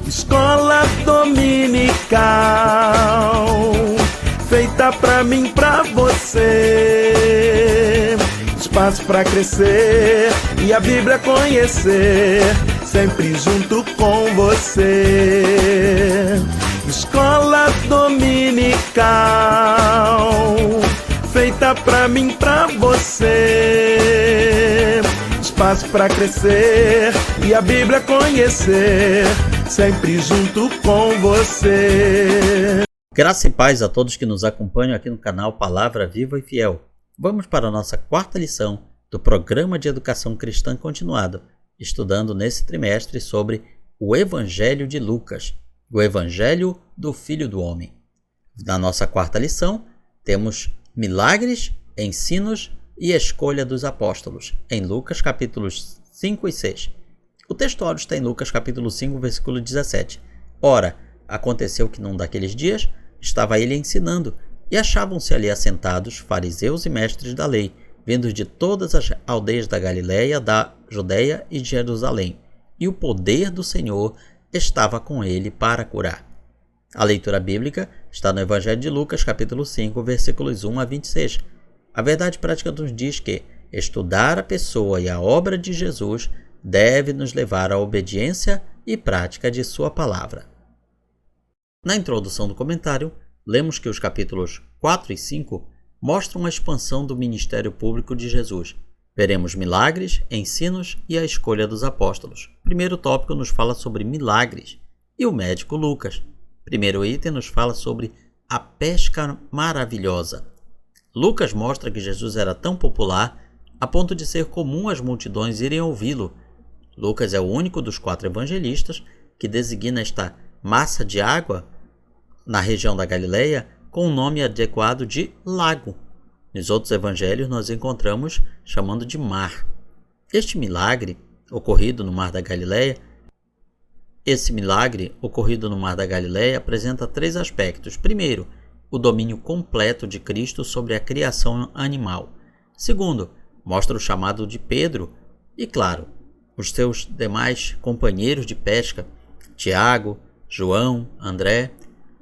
Escola dominical, feita pra mim, pra você. Espaço pra crescer e a Bíblia conhecer, sempre junto com você. Escola dominical, feita pra mim, pra você. Espaço pra crescer e a Bíblia conhecer, sempre junto com você. Graça e paz a todos que nos acompanham aqui no canal Palavra Viva e Fiel. Vamos para a nossa quarta lição do Programa de Educação Cristã Continuado, estudando nesse trimestre sobre o Evangelho de Lucas, o Evangelho do Filho do Homem. Na nossa quarta lição, temos milagres, ensinos e escolha dos apóstolos, em Lucas capítulos 5 e 6. O textuário está em Lucas capítulo 5, versículo 17. Ora, aconteceu que num daqueles dias estava ele ensinando, e achavam-se ali assentados fariseus e mestres da lei, vindos de todas as aldeias da Galiléia, da Judeia e de Jerusalém, e o poder do Senhor estava com ele para curar. A leitura bíblica está no Evangelho de Lucas capítulo 5, versículos 1 a 26. A verdade prática nos diz que estudar a pessoa e a obra de Jesus deve nos levar à obediência e prática de sua palavra. Na introdução do comentário, lemos que os capítulos 4 e 5 mostram a expansão do ministério público de Jesus. Veremos milagres, ensinos e a escolha dos apóstolos. O primeiro tópico nos fala sobre milagres e o médico Lucas. O primeiro item nos fala sobre a pesca maravilhosa. Lucas mostra que Jesus era tão popular a ponto de ser comum as multidões irem ouvi-lo. Lucas é o único dos 4 evangelistas que designa esta massa de água na região da Galileia com o nome adequado de lago. Nos outros evangelhos nós encontramos chamando de mar. Este milagre ocorrido no Mar da Galileia apresenta 3 aspectos. Primeiro, o domínio completo de Cristo sobre a criação animal. Segundo, mostra o chamado de Pedro e, claro, os seus demais companheiros de pesca, Tiago, João, André,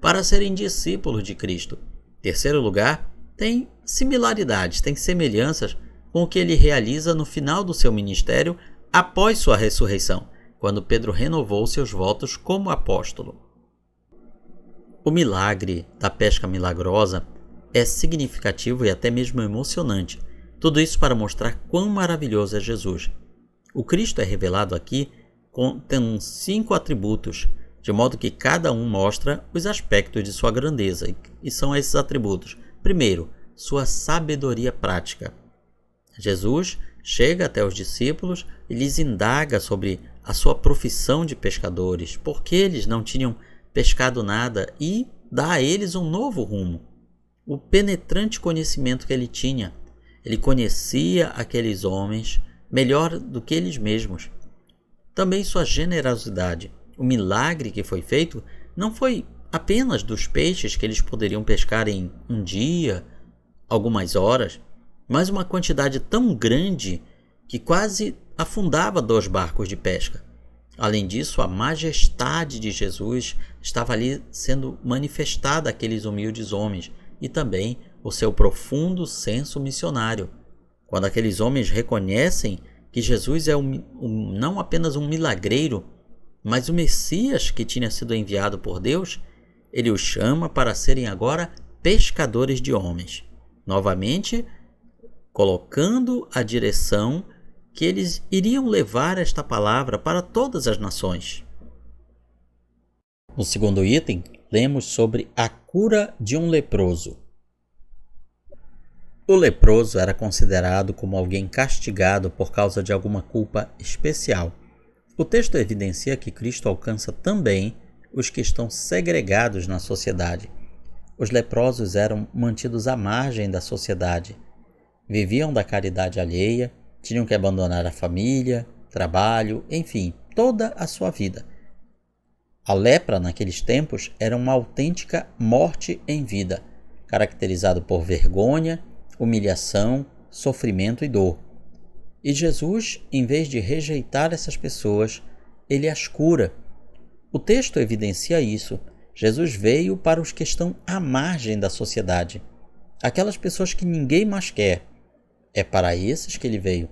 para serem discípulos de Cristo. Terceiro lugar, tem similaridades, tem semelhanças com o que ele realiza no final do seu ministério após sua ressurreição, quando Pedro renovou seus votos como apóstolo. O milagre da pesca milagrosa é significativo e até mesmo emocionante. Tudo isso para mostrar quão maravilhoso é Jesus. O Cristo é revelado aqui tem 5 atributos, de modo que cada um mostra os aspectos de sua grandeza, e são esses atributos. Primeiro, sua sabedoria prática. Jesus chega até os discípulos e lhes indaga sobre a sua profissão de pescadores, porque eles não tinham pescado nada, e dá a eles um novo rumo. O penetrante conhecimento que ele tinha. Ele conhecia aqueles homens melhor do que eles mesmos. Também sua generosidade. O milagre que foi feito não foi apenas dos peixes que eles poderiam pescar em um dia, algumas horas, mas uma quantidade tão grande que quase afundava 2 barcos de pesca. Além disso, a majestade de Jesus estava ali sendo manifestada àqueles humildes homens, e também o seu profundo senso missionário. Quando aqueles homens reconhecem que Jesus é não apenas um milagreiro, mas o Messias que tinha sido enviado por Deus, ele os chama para serem agora pescadores de homens. Novamente, colocando a direção que eles iriam levar esta palavra para todas as nações. No segundo item, lemos sobre a cura de um leproso. O leproso era considerado como alguém castigado por causa de alguma culpa especial. O texto evidencia que Cristo alcança também os que estão segregados na sociedade. Os leprosos eram mantidos à margem da sociedade. Viviam da caridade alheia, tinham que abandonar a família, trabalho, enfim, toda a sua vida. A lepra, naqueles tempos, era uma autêntica morte em vida, caracterizado por vergonha, humilhação, sofrimento e dor. E Jesus, em vez de rejeitar essas pessoas, ele as cura. O texto evidencia isso. Jesus veio para os que estão à margem da sociedade, aquelas pessoas que ninguém mais quer. É para esses que ele veio.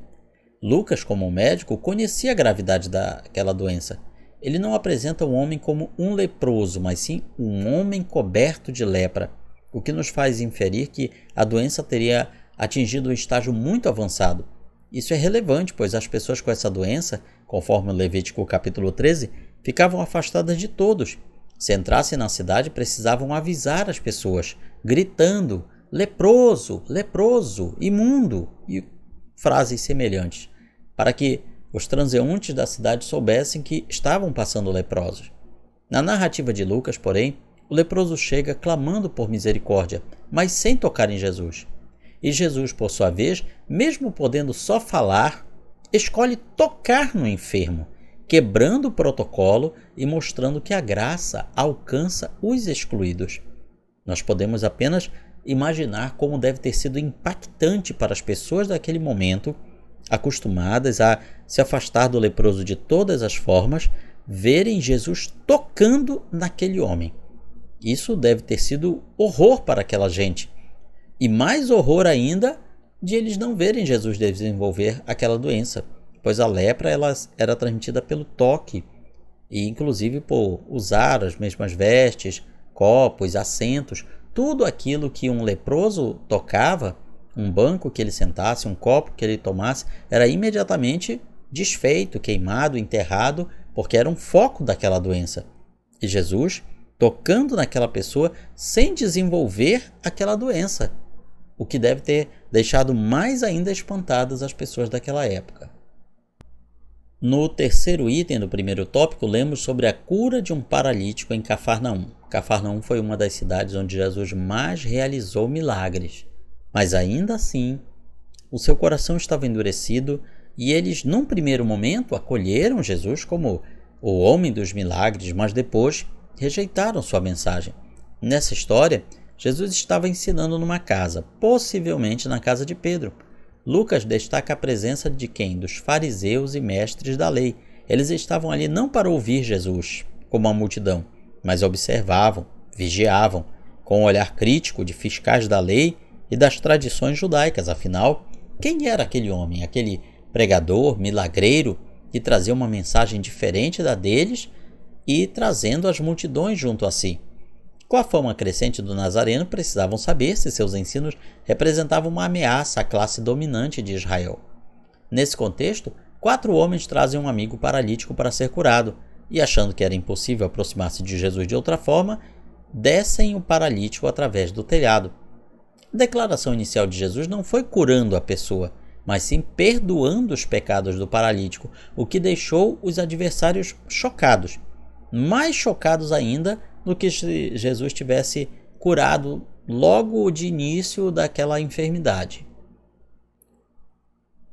Lucas, como médico, conhecia a gravidade daquela doença. Ele não apresenta o homem como um leproso, mas sim um homem coberto de lepra, o que nos faz inferir que a doença teria atingido um estágio muito avançado. Isso é relevante, pois as pessoas com essa doença, conforme o Levítico capítulo 13, ficavam afastadas de todos. Se entrassem na cidade, precisavam avisar as pessoas, gritando: leproso, leproso, imundo, e frases semelhantes, para que os transeuntes da cidade soubessem que estavam passando leprosos. Na narrativa de Lucas, porém, o leproso chega clamando por misericórdia, mas sem tocar em Jesus. E Jesus, por sua vez, mesmo podendo só falar, escolhe tocar no enfermo, quebrando o protocolo e mostrando que a graça alcança os excluídos. Nós podemos apenas imaginar como deve ter sido impactante para as pessoas daquele momento, acostumadas a se afastar do leproso de todas as formas, verem Jesus tocando naquele homem. Isso deve ter sido horror para aquela gente. E mais horror ainda de eles não verem Jesus desenvolver aquela doença, pois a lepra ela era transmitida pelo toque e inclusive por usar as mesmas vestes, copos, assentos, tudo aquilo que um leproso tocava, um banco que ele sentasse, um copo que ele tomasse, era imediatamente desfeito, queimado, enterrado, porque era um foco daquela doença. E Jesus tocando naquela pessoa sem desenvolver aquela doença, o que deve ter deixado mais ainda espantadas as pessoas daquela época. No terceiro item do primeiro tópico, lemos sobre a cura de um paralítico em Cafarnaum. Cafarnaum foi uma das cidades onde Jesus mais realizou milagres. Mas ainda assim, o seu coração estava endurecido e eles, num primeiro momento, acolheram Jesus como o homem dos milagres, mas depois rejeitaram sua mensagem. Nessa história, Jesus estava ensinando numa casa, possivelmente na casa de Pedro. Lucas destaca a presença de quem? Dos fariseus e mestres da lei. Eles estavam ali não para ouvir Jesus, como a multidão, mas observavam, vigiavam, com um olhar crítico de fiscais da lei e das tradições judaicas. Afinal, quem era aquele homem, aquele pregador, milagreiro, que trazia uma mensagem diferente da deles e trazendo as multidões junto a si? Com a fama crescente do Nazareno, precisavam saber se seus ensinos representavam uma ameaça à classe dominante de Israel. Nesse contexto, 4 homens trazem um amigo paralítico para ser curado, e achando que era impossível aproximar-se de Jesus de outra forma, descem o paralítico através do telhado. A declaração inicial de Jesus não foi curando a pessoa, mas sim perdoando os pecados do paralítico, o que deixou os adversários chocados. Mais chocados ainda do que se Jesus tivesse curado logo de início daquela enfermidade.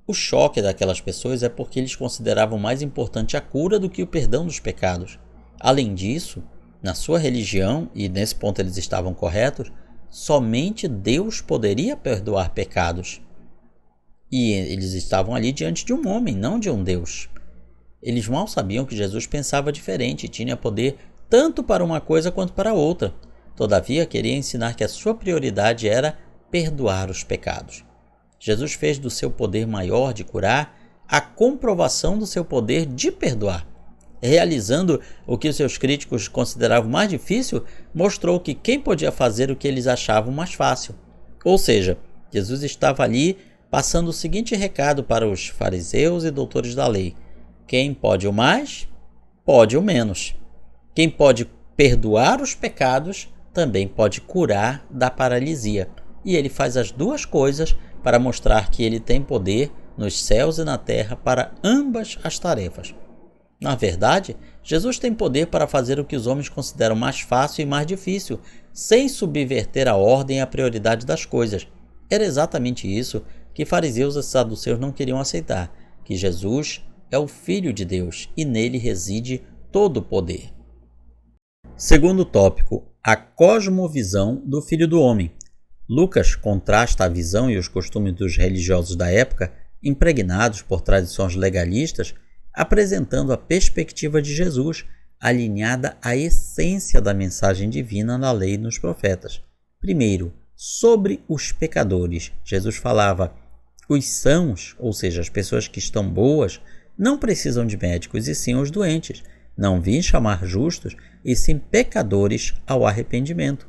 O choque daquelas pessoas é porque eles consideravam mais importante a cura do que o perdão dos pecados. Além disso, na sua religião, e nesse ponto eles estavam corretos, somente Deus poderia perdoar pecados. E eles estavam ali diante de um homem, não de um Deus. Eles mal sabiam que Jesus pensava diferente e tinha poder tanto para uma coisa quanto para outra. Todavia, queria ensinar que a sua prioridade era perdoar os pecados. Jesus fez do seu poder maior de curar a comprovação do seu poder de perdoar. Realizando o que os seus críticos consideravam mais difícil, mostrou que quem podia fazer o que eles achavam mais fácil. Ou seja, Jesus estava ali passando o seguinte recado para os fariseus e doutores da lei: quem pode o mais, pode o menos. Quem pode perdoar os pecados, também pode curar da paralisia. E ele faz as duas coisas para mostrar que ele tem poder nos céus e na terra para ambas as tarefas. Na verdade, Jesus tem poder para fazer o que os homens consideram mais fácil e mais difícil, sem subverter a ordem e a prioridade das coisas. Era exatamente isso que fariseus e saduceus não queriam aceitar, que Jesus é o Filho de Deus e nele reside todo o poder. Segundo tópico, a cosmovisão do Filho do Homem. Lucas contrasta a visão e os costumes dos religiosos da época, impregnados por tradições legalistas, apresentando a perspectiva de Jesus alinhada à essência da mensagem divina na lei e nos profetas. Primeiro, sobre os pecadores. Jesus falava: os sãos, ou seja, as pessoas que estão boas, não precisam de médicos, e sim os doentes. Não vim chamar justos, e sim pecadores ao arrependimento.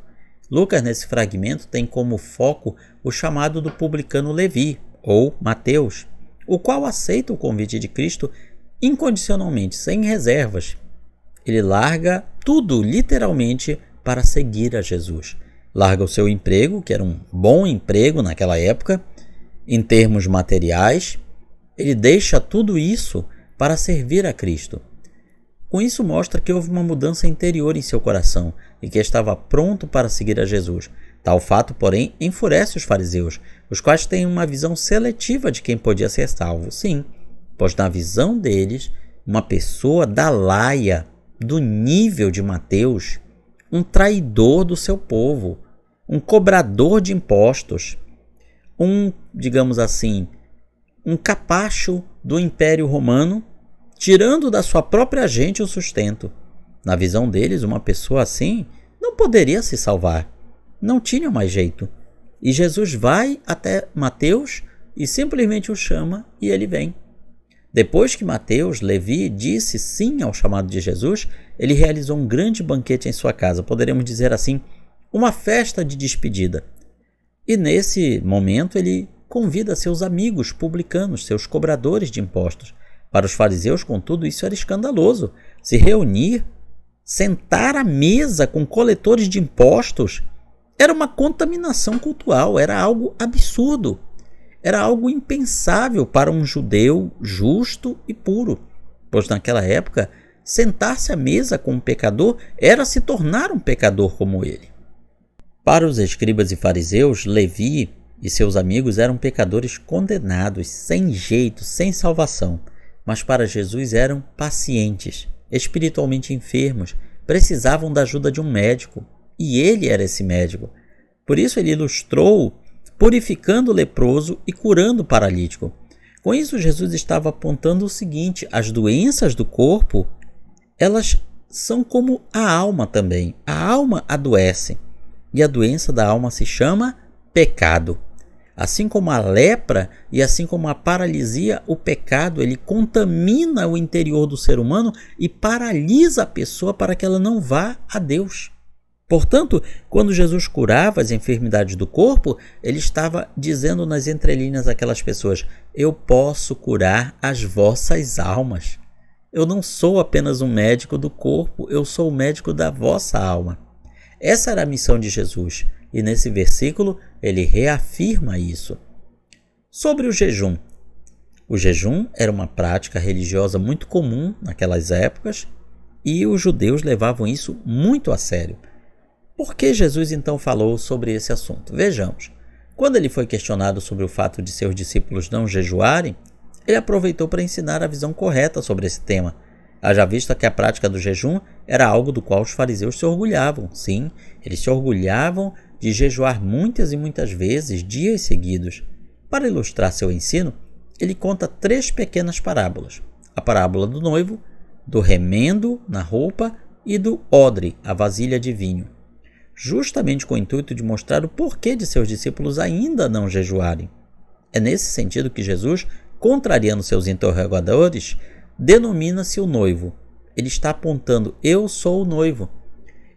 Lucas, nesse fragmento, tem como foco o chamado do publicano Levi, ou Mateus, o qual aceita o convite de Cristo incondicionalmente, sem reservas. Ele larga tudo, literalmente, para seguir a Jesus. Larga o seu emprego, que era um bom emprego naquela época, em termos materiais. Ele deixa tudo isso para servir a Cristo. Com isso mostra que houve uma mudança interior em seu coração e que estava pronto para seguir a Jesus. Tal fato, porém, enfurece os fariseus, os quais têm uma visão seletiva de quem podia ser salvo. Sim, pois na visão deles, uma pessoa da laia, do nível de Mateus, um traidor do seu povo, um cobrador de impostos, digamos assim, um capacho do Império Romano, tirando da sua própria gente o sustento. Na visão deles, uma pessoa assim não poderia se salvar. Não tinha mais jeito. E Jesus vai até Mateus e simplesmente o chama e ele vem. Depois que Mateus, Levi, disse sim ao chamado de Jesus, ele realizou um grande banquete em sua casa. Poderíamos dizer assim, uma festa de despedida. E nesse momento ele convida seus amigos publicanos, seus cobradores de impostos. Para os fariseus, contudo, isso era escandaloso. Se reunir, sentar à mesa com coletores de impostos, era uma contaminação cultural, era algo absurdo. Era algo impensável para um judeu justo e puro. Pois naquela época, sentar-se à mesa com um pecador era se tornar um pecador como ele. Para os escribas e fariseus, Levi e seus amigos eram pecadores condenados, sem jeito, sem salvação. Mas para Jesus eram pacientes, espiritualmente enfermos, precisavam da ajuda de um médico, e ele era esse médico. Por isso ele ilustrou purificando o leproso e curando o paralítico. Com isso, Jesus estava apontando o seguinte: as doenças do corpo, elas são como a alma também. A alma adoece, e a doença da alma se chama pecado. Assim como a lepra e assim como a paralisia, o pecado ele contamina o interior do ser humano e paralisa a pessoa para que ela não vá a Deus. Portanto, quando Jesus curava as enfermidades do corpo, ele estava dizendo nas entrelinhas àquelas pessoas: eu posso curar as vossas almas. Eu não sou apenas um médico do corpo, eu sou o médico da vossa alma. Essa era a missão de Jesus. E nesse versículo ele reafirma isso. Sobre o jejum. O jejum era uma prática religiosa muito comum naquelas épocas e os judeus levavam isso muito a sério. Por que Jesus então falou sobre esse assunto? Vejamos. Quando ele foi questionado sobre o fato de seus discípulos não jejuarem, ele aproveitou para ensinar a visão correta sobre esse tema. Haja vista que a prática do jejum era algo do qual os fariseus se orgulhavam. Sim, eles se orgulhavam de jejuar muitas e muitas vezes, dias seguidos. Para ilustrar seu ensino, ele conta 3 pequenas parábolas. A parábola do noivo, do remendo na roupa e do odre, a vasilha de vinho. Justamente com o intuito de mostrar o porquê de seus discípulos ainda não jejuarem. É nesse sentido que Jesus, contrariando seus interrogadores, denomina-se o noivo. Ele está apontando: eu sou o noivo.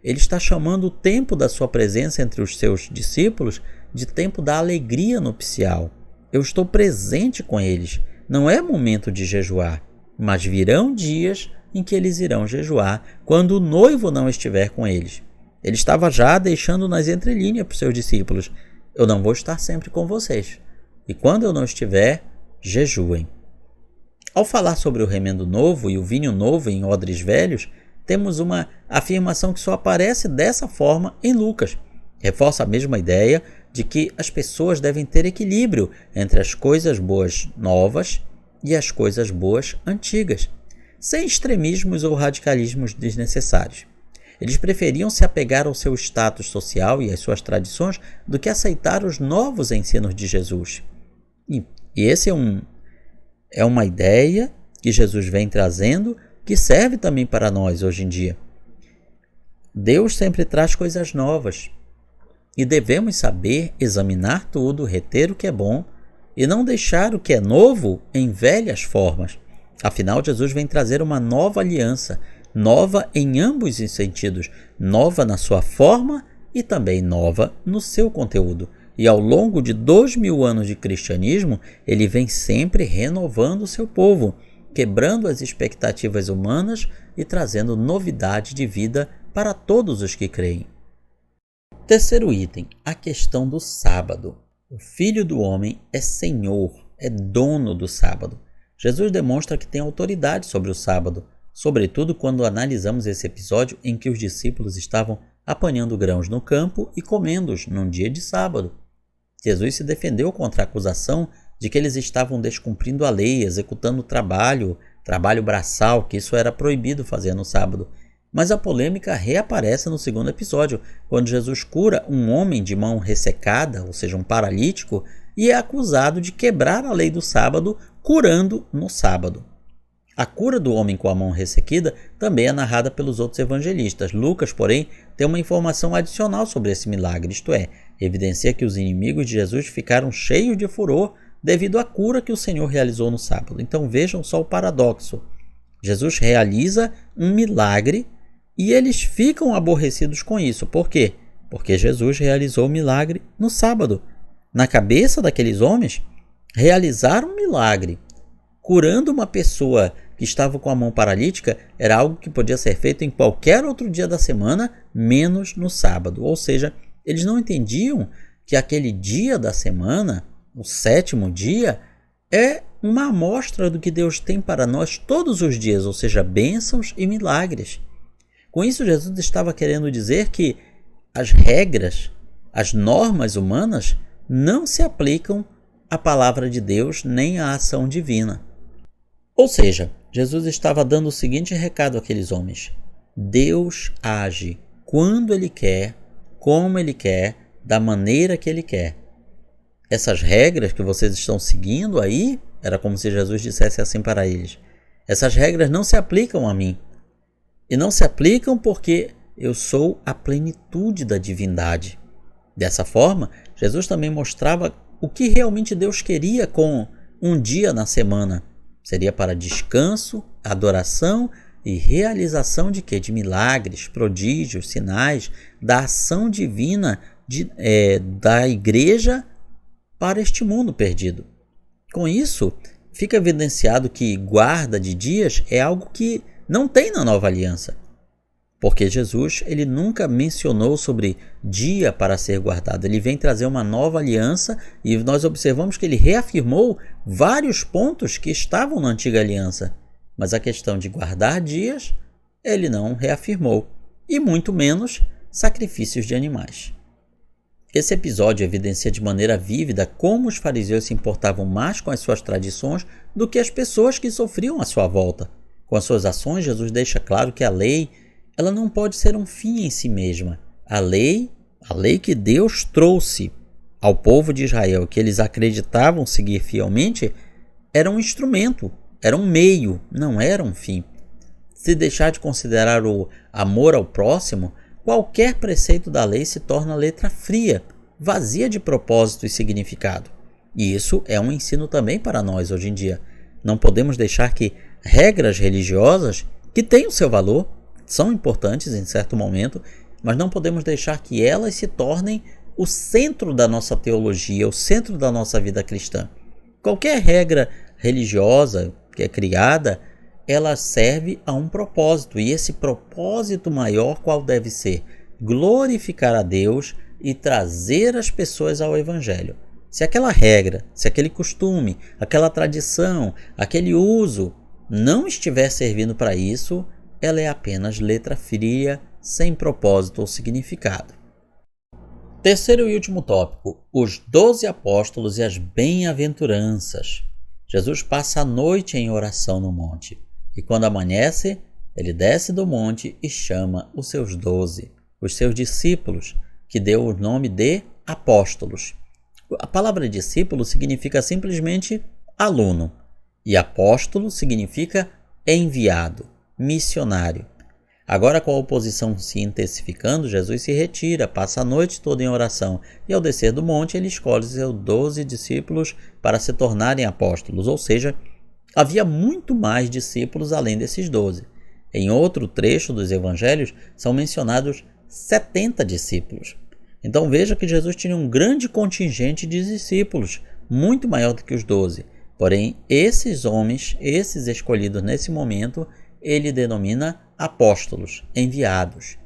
Ele está chamando o tempo da sua presença entre os seus discípulos de tempo da alegria nupcial. Eu estou presente com eles. Não é momento de jejuar, mas virão dias em que eles irão jejuar, quando o noivo não estiver com eles. Ele estava já deixando nas entrelinhas para os seus discípulos: eu não vou estar sempre com vocês. E quando eu não estiver, jejuem. Ao falar sobre o remendo novo e o vinho novo em odres velhos, temos uma afirmação que só aparece dessa forma em Lucas. Reforça a mesma ideia de que as pessoas devem ter equilíbrio entre as coisas boas novas e as coisas boas antigas, sem extremismos ou radicalismos desnecessários. Eles preferiam se apegar ao seu status social e às suas tradições do que aceitar os novos ensinos de Jesus. E esse é uma ideia que Jesus vem trazendo que serve também para nós hoje em dia. Deus sempre traz coisas novas e devemos saber examinar tudo, reter o que é bom e não deixar o que é novo em velhas formas. Afinal, Jesus vem trazer uma nova aliança, nova em ambos os sentidos, nova na sua forma e também nova no seu conteúdo. E ao longo de 2000 anos de cristianismo, ele vem sempre renovando o seu povo, quebrando as expectativas humanas e trazendo novidade de vida para todos os que creem. Terceiro item, a questão do sábado. O Filho do Homem é Senhor, é dono do sábado. Jesus demonstra que tem autoridade sobre o sábado, sobretudo quando analisamos esse episódio em que os discípulos estavam apanhando grãos no campo e comendo-os num dia de sábado. Jesus se defendeu contra a acusação de que eles estavam descumprindo a lei, executando trabalho braçal, que isso era proibido fazer no sábado. Mas a polêmica reaparece no segundo episódio, quando Jesus cura um homem de mão ressecada, ou seja, um paralítico, e é acusado de quebrar a lei do sábado, curando no sábado. A cura do homem com a mão ressequida também é narrada pelos outros evangelistas. Lucas, porém, tem uma informação adicional sobre esse milagre, isto é, evidencia que os inimigos de Jesus ficaram cheios de furor devido à cura que o Senhor realizou no sábado. Então vejam só o paradoxo. Jesus realiza um milagre e eles ficam aborrecidos com isso. Por quê? Porque Jesus realizou o milagre no sábado. Na cabeça daqueles homens, realizar um milagre curando uma pessoa que estava com a mão paralítica era algo que podia ser feito em qualquer outro dia da semana, menos no sábado. Ou seja, eles não entendiam que aquele dia da semana, o sétimo dia, é uma amostra do que Deus tem para nós todos os dias, ou seja, bênçãos e milagres. Com isso, Jesus estava querendo dizer que as regras, as normas humanas não se aplicam à palavra de Deus nem à ação divina. Ou seja, Jesus estava dando o seguinte recado àqueles homens: Deus age quando Ele quer, como Ele quer, da maneira que Ele quer. Essas regras que vocês estão seguindo aí, era como se Jesus dissesse assim para eles: essas regras não se aplicam a mim. E não se aplicam porque eu sou a plenitude da divindade. Dessa forma, Jesus também mostrava o que realmente Deus queria com um dia na semana. Seria para descanso, adoração e realização de quê? De milagres, prodígios, sinais, da ação divina da igreja para este mundo perdido. Com isso, fica evidenciado que guarda de dias é algo que não tem na nova aliança. Porque Jesus ele nunca mencionou sobre dia para ser guardado. Ele vem trazer uma nova aliança e nós observamos que ele reafirmou vários pontos que estavam na antiga aliança. Mas a questão de guardar dias, ele não reafirmou. E muito menos sacrifícios de animais. Esse episódio evidencia de maneira vívida como os fariseus se importavam mais com as suas tradições do que as pessoas que sofriam à sua volta. Com as suas ações, Jesus deixa claro que a lei ela não pode ser um fim em si mesma. A lei que Deus trouxe ao povo de Israel, que eles acreditavam seguir fielmente, era um instrumento, era um meio, não era um fim. Se deixar de considerar o amor ao próximo, qualquer preceito da lei se torna letra fria, vazia de propósito e significado. E isso é um ensino também para nós hoje em dia. Não podemos deixar que regras religiosas, que têm o seu valor, são importantes em certo momento, mas não podemos deixar que elas se tornem o centro da nossa teologia, o centro da nossa vida cristã. Qualquer regra religiosa que é criada, ela serve a um propósito, e esse propósito maior qual deve ser? Glorificar a Deus e trazer as pessoas ao Evangelho. Se aquela regra, se aquele costume, aquela tradição, aquele uso não estiver servindo para isso, ela é apenas letra fria, sem propósito ou significado. Terceiro e último tópico, os 12 apóstolos e as bem-aventuranças. Jesus passa a noite em oração no monte, e quando amanhece, ele desce do monte e chama os seus 12, os seus discípulos, que deu o nome de apóstolos. A palavra discípulo significa simplesmente aluno, e apóstolo significa enviado. missionário. Agora, com a oposição se intensificando, Jesus se retira, passa a noite toda em oração e, ao descer do monte, ele escolhe seus 12 discípulos para se tornarem apóstolos, ou seja, havia muito mais discípulos além desses 12. Em outro trecho dos evangelhos são mencionados 70 discípulos. Então veja que Jesus tinha um grande contingente de discípulos, muito maior do que os 12. Porém, esses homens, esses escolhidos nesse momento, ele denomina apóstolos, enviados.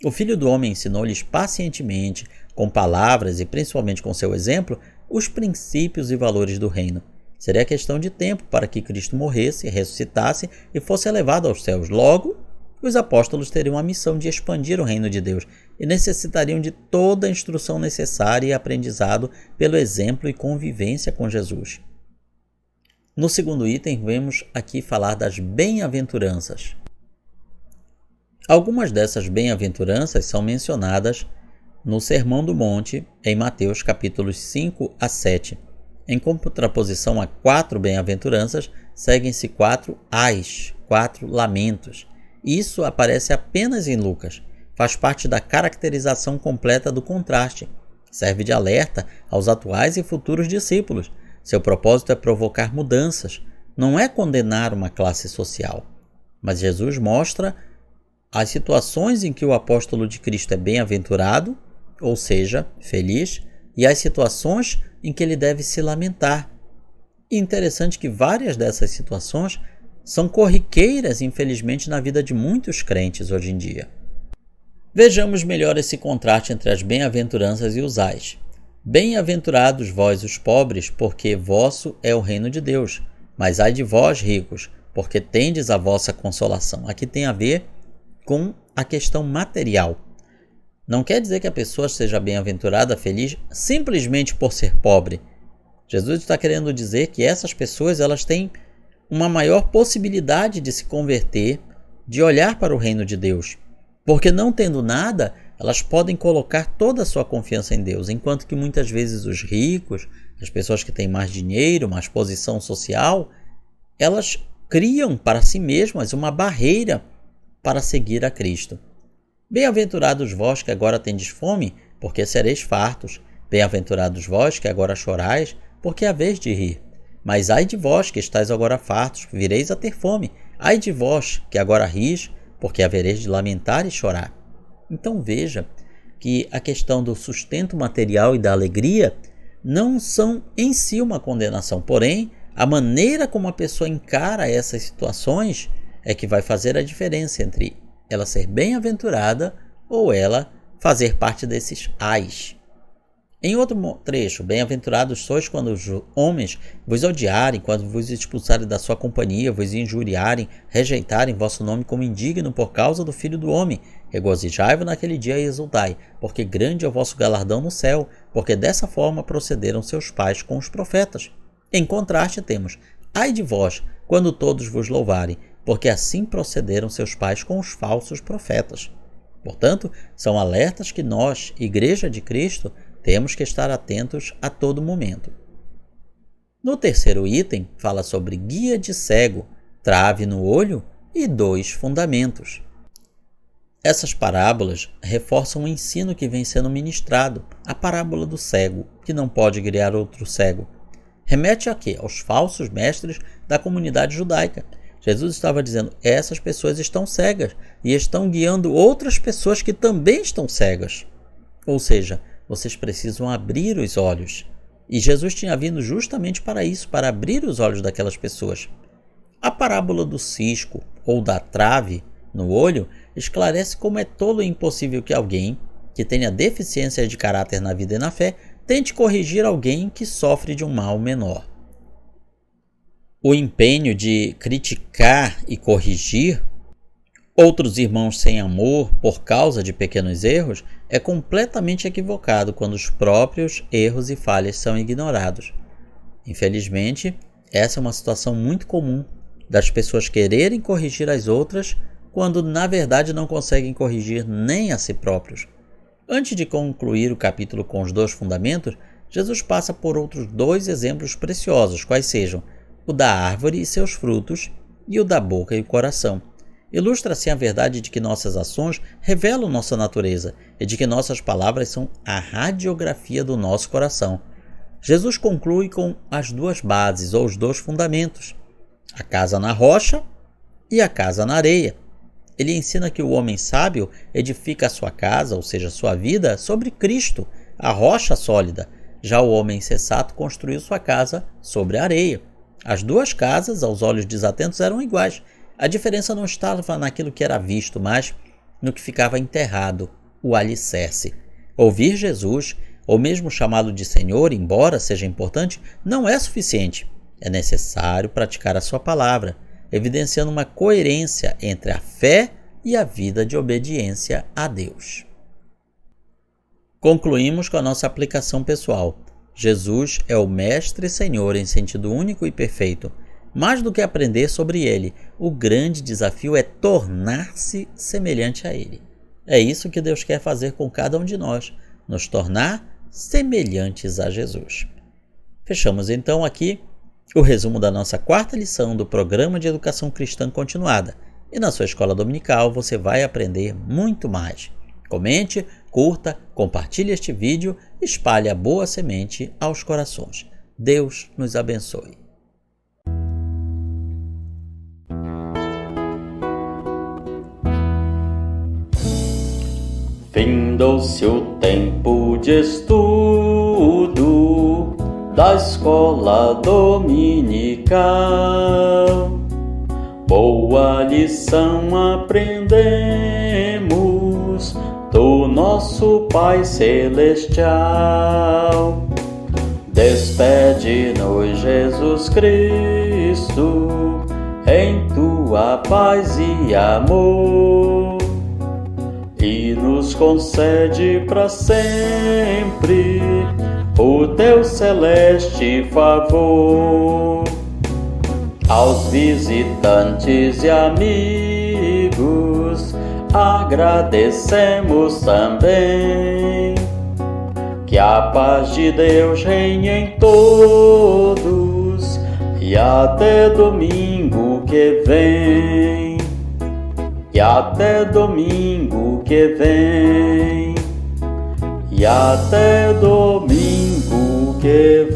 O Filho do Homem ensinou-lhes pacientemente, com palavras e principalmente com seu exemplo, os princípios e valores do reino. Seria questão de tempo para que Cristo morresse, ressuscitasse e fosse elevado aos céus. Logo, os apóstolos teriam a missão de expandir o reino de Deus e necessitariam de toda a instrução necessária e aprendizado pelo exemplo e convivência com Jesus. No segundo item, vemos aqui falar das bem-aventuranças. Algumas dessas bem-aventuranças são mencionadas no Sermão do Monte, em Mateus capítulos 5 a 7. Em contraposição a 4 bem-aventuranças, seguem-se 4 ais, 4 lamentos. Isso aparece apenas em Lucas. Faz parte da caracterização completa do contraste. Serve de alerta aos atuais e futuros discípulos. Seu propósito é provocar mudanças, não é condenar uma classe social. Mas Jesus mostra as situações em que o apóstolo de Cristo é bem-aventurado, ou seja, feliz, e as situações em que ele deve se lamentar. E interessante que várias dessas situações são corriqueiras, infelizmente, na vida de muitos crentes hoje em dia. Vejamos melhor esse contraste entre as bem-aventuranças e os ais. Bem-aventurados vós os pobres, porque vosso é o reino de Deus. Mas ai de vós, ricos, porque tendes a vossa consolação. Aqui tem a ver com a questão material. Não quer dizer que a pessoa seja bem-aventurada, feliz, simplesmente por ser pobre. Jesus está querendo dizer que essas pessoas elas têm uma maior possibilidade de se converter, de olhar para o reino de Deus. Porque não tendo nada, elas podem colocar toda a sua confiança em Deus, enquanto que muitas vezes os ricos, as pessoas que têm mais dinheiro, mais posição social, elas criam para si mesmas uma barreira para seguir a Cristo. Bem-aventurados vós que agora tendes fome, porque sereis fartos. Bem-aventurados vós que agora chorais, porque haveis de rir. Mas ai de vós que estáis agora fartos, vireis a ter fome. Ai de vós que agora ris, porque havereis de lamentar e chorar. Então veja que a questão do sustento material e da alegria não são em si uma condenação, porém, a maneira como a pessoa encara essas situações é que vai fazer a diferença entre ela ser bem-aventurada ou ela fazer parte desses ais. Em outro trecho, bem-aventurados sois quando os homens vos odiarem, quando vos expulsarem da sua companhia, vos injuriarem, rejeitarem vosso nome como indigno por causa do Filho do Homem. Regozijai-vos naquele dia e exultai, porque grande é o vosso galardão no céu, porque dessa forma procederam seus pais com os profetas. Em contraste temos, ai de vós, quando todos vos louvarem, porque assim procederam seus pais com os falsos profetas. Portanto, são alertas que nós, Igreja de Cristo, temos que estar atentos a todo momento. No terceiro item, fala sobre guia de cego, trave no olho e 2 fundamentos. Essas parábolas reforçam o ensino que vem sendo ministrado, a parábola do cego, que não pode guiar outro cego. Remete a quê? Aos falsos mestres da comunidade judaica. Jesus estava dizendo, essas pessoas estão cegas e estão guiando outras pessoas que também estão cegas. Ou seja, vocês precisam abrir os olhos. E Jesus tinha vindo justamente para isso, para abrir os olhos daquelas pessoas. A parábola do cisco ou da trave no olho esclarece como é tolo e impossível que alguém que tenha deficiência de caráter na vida e na fé tente corrigir alguém que sofre de um mal menor. O empenho de criticar e corrigir outros irmãos sem amor por causa de pequenos erros é completamente equivocado quando os próprios erros e falhas são ignorados. Infelizmente, essa é uma situação muito comum das pessoas quererem corrigir as outras quando na verdade não conseguem corrigir nem a si próprios. Antes de concluir o capítulo com os 2 fundamentos, Jesus passa por outros 2 exemplos preciosos, quais sejam o da árvore e seus frutos e o da boca e o coração. ilustra assim a verdade de que nossas ações revelam nossa natureza e de que nossas palavras são a radiografia do nosso coração. Jesus conclui com as duas bases ou os dois fundamentos, a casa na rocha e a casa na areia. Ele ensina que o homem sábio edifica a sua casa, ou seja, sua vida, sobre Cristo, a rocha sólida. Já o homem insensato construiu sua casa sobre a areia. As duas casas, aos olhos desatentos, eram iguais. A diferença não estava naquilo que era visto, mas no que ficava enterrado, o alicerce. Ouvir Jesus, ou mesmo chamá-lo de Senhor, embora seja importante, não é suficiente. É necessário praticar a sua palavra, evidenciando uma coerência entre a fé e a vida de obediência a Deus. Concluímos com a nossa aplicação pessoal. Jesus é o Mestre e Senhor em sentido único e perfeito. Mais do que aprender sobre Ele, o grande desafio é tornar-se semelhante a Ele. É isso que Deus quer fazer com cada um de nós, nos tornar semelhantes a Jesus. Fechamos então aqui o resumo da nossa 4ª lição do Programa de Educação Cristã Continuada. E na sua escola dominical você vai aprender muito mais. Comente, curta, compartilhe este vídeo e espalhe a boa semente aos corações. Deus nos abençoe. Findou-se o tempo de estudo da escola dominical. Boa lição aprendemos do nosso Pai Celestial. Despede-nos, Jesus Cristo, em tua paz e amor, e nos concede para sempre o teu celeste favor. Aos visitantes e amigos agradecemos também. Que a paz de Deus reine em todos e até domingo que vem. E até domingo que vem. E até domingo que vem.